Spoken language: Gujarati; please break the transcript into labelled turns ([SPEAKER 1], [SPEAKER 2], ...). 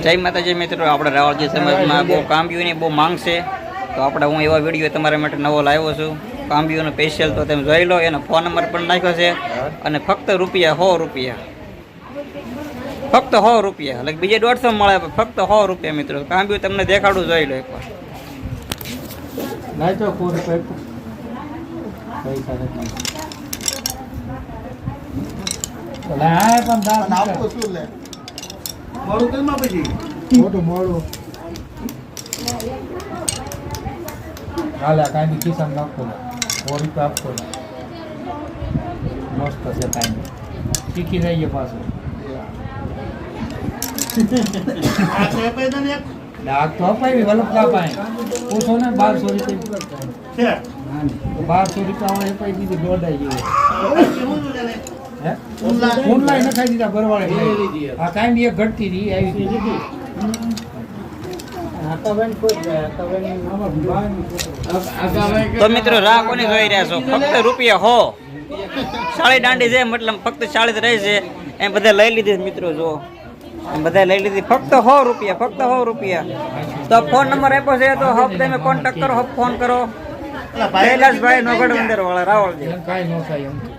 [SPEAKER 1] જય માતાજી મિત્રો, આપણે રાવળજી સમાજમાં બહુ કાંબીઓની બહુ માંગ છે, તો આપણે હું એવા વિડીયો તમારા માટે નવો લાવ્યો છું. કાંબીઓનો સ્પેશિયલ તો તમે જોઈ લો. એનો ફોન નંબર પણ નાખ્યો છે અને ફક્ત રૂપિયા 100 રૂપિયા, ફક્ત 100 રૂપિયા, એટલે બીજે 150 મળે, ફક્ત 100 રૂપિયા. મિત્રો કાંબીઓ તમને દેખાડું, જોઈ લો એકવાર.
[SPEAKER 2] મસ્ત છે કાંઈ શીખી જઈએ પાછું. ડાક તો અપાવી વલપ કાપાય પૂછો ને 1200 રૂપિયા, 1200 રૂપિયા અપાઈ દીધી. દોડાઈ ગયું ઓનલાઈન નખાઈ દીધા બરવાળે. આ કાંઈ એક ઘટતી હતી આવી.
[SPEAKER 1] તો મિત્રો રાહ કોની જોઈ રહ્યા છો? ફક્ત રૂપિયા 100 સાડી દાંડી છે, મતલબ ફક્ત 40 રહે છે. એમ બધા લઈ લીધી મિત્રો, જો બધા લઈ લીધી ફક્ત 100 રૂપિયા, ફક્ત 100 રૂપિયા. તો ફોન નંબર આપ્યો છે, તો હબ તમે કોન્ટેક્ટ કરો, હબ ફોન કરો. કૈલાસભાઈ નોગડ મંદિર વાળા રાવળજી.
[SPEAKER 2] કાંઈ ન થાય એમ.